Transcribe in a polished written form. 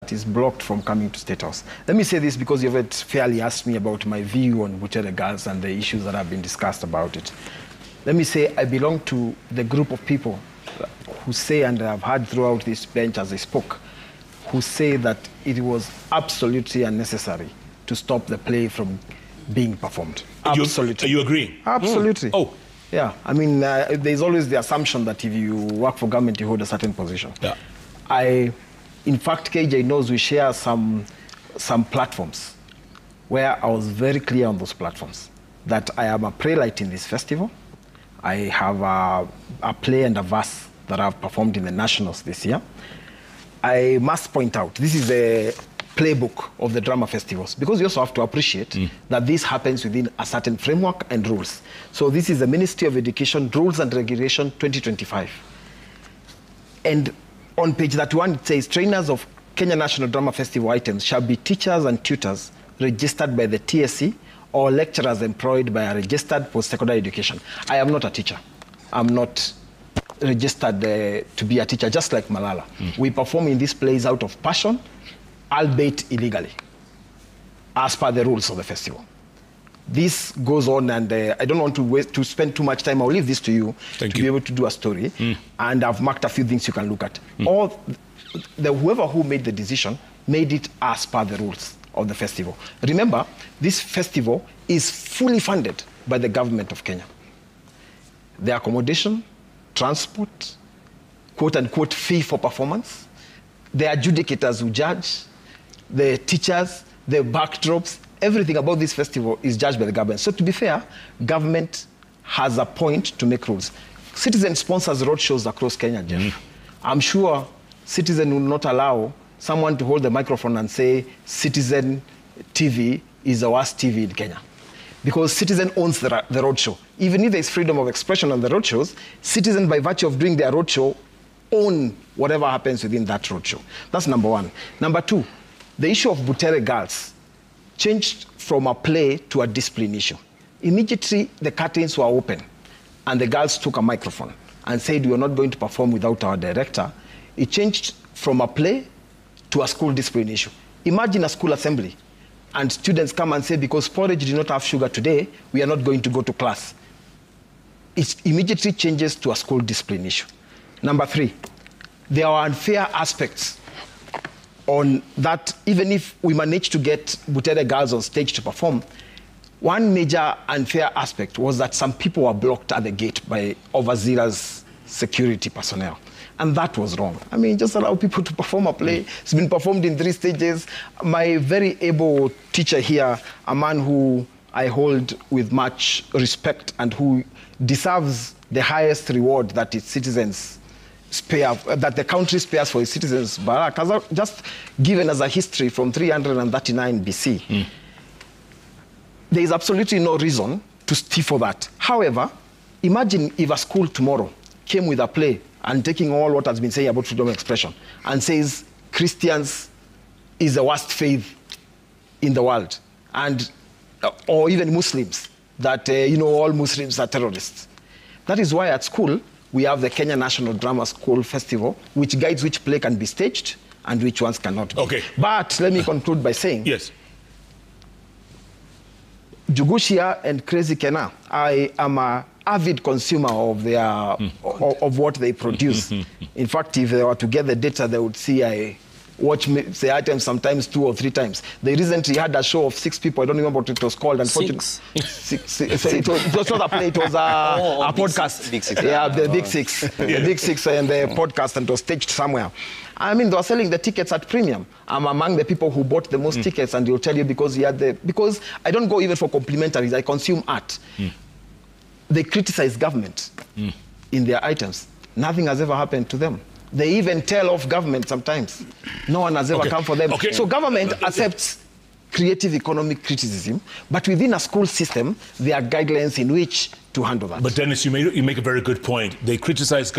that is blocked from coming to State House. Let me say this because you've fairly asked me about my view on Butere Girls and the issues that have been discussed about it. Let me say I belong to the group of people who say, and I've heard throughout this bench as I spoke, who say that it was absolutely unnecessary to stop the play from being performed. Absolutely. Are you agreeing? Absolutely. Oh. Yeah, I mean, there's always the assumption that if you work for government, you hold a certain position. Yeah. In fact, KJ knows we share some platforms where I was very clear on those platforms that I am a playwright in this festival. I have a play and a verse that I've performed in the Nationals this year. I must point out, this is a playbook of the drama festivals, because you also have to appreciate that this happens within a certain framework and rules. So this is the Ministry of Education Rules and Regulation 2025. And on page 31, it says, trainers of Kenya National Drama Festival items shall be teachers and tutors registered by the TSC or lecturers employed by a registered post-secondary education. I am not a teacher. I'm not registered to be a teacher, just like Malala. We perform in these plays out of passion, albeit illegally, as per the rules of the festival. This goes on, and I don't want to spend too much time. I'll leave this to you be able to do a story. And I've marked a few things you can look at. Whoever who made the decision made it as per the rules of the festival. Remember, this festival is fully funded by the government of Kenya. The accommodation, transport, quote-unquote fee for performance, the adjudicators who judge, the teachers, the backdrops, everything about this festival is judged by the government. So to be fair, government has a point to make rules. Citizen sponsors road shows across Kenya, Jeff. I'm sure Citizen will not allow someone to hold the microphone and say Citizen TV is the worst TV in Kenya. Because Citizen owns the road show. Even if there's freedom of expression on the road shows, Citizen, by virtue of doing their road show, own whatever happens within that road show. That's number one. Number two, the issue of Butere Girls changed from a play to a discipline issue. Immediately, the curtains were open, and the girls took a microphone and said, we are not going to perform without our director. It changed from a play to a school discipline issue. Imagine a school assembly, and students come and say, because porridge did not have sugar today, we are not going to go to class. It immediately changes to a school discipline issue. Number three, there are unfair aspects on that. Even if we managed to get Butere Girls on stage to perform, one major unfair aspect was that some people were blocked at the gate by overzealous security personnel. And that was wrong. I mean, just allow people to perform a play. It's been performed in 3 stages. My very able teacher here, a man who I hold with much respect and who deserves the highest reward that its citizens spare, that the country spares for its citizens, Barak, has just given us a history from 339 BC. There is absolutely no reason to stifle that. However, imagine if a school tomorrow came with a play and taking all what has been said about freedom of expression and says Christians is the worst faith in the world, and or even Muslims, that all Muslims are terrorists. That is why at school we have the Kenya National Drama School Festival, which guides which play can be staged and which ones cannot be. Okay. But let me conclude by saying, yes, Jugushia and Crazy Kena, I am an avid consumer of their of what they produce. In fact, if they were to get the data, they would see I watch the items sometimes 2 or 3 times. They recently had a show of 6 people. I don't remember what it was called. Unfortunately, 6. It was not a play. It was a podcast. Big Six. Yeah, the Big Six. The Big Six and the podcast, and it was staged somewhere. I mean, they were selling the tickets at premium. I'm among the people who bought the most tickets, and he'll tell you because he had because I don't go even for complimentaries. I consume art. They criticize government in their items. Nothing has ever happened to them. They even tell off government sometimes. No one has ever come for them. So government accepts creative economic criticism, but within a school system, there are guidelines in which to handle that. But Dennis, you make a very good point. They criticize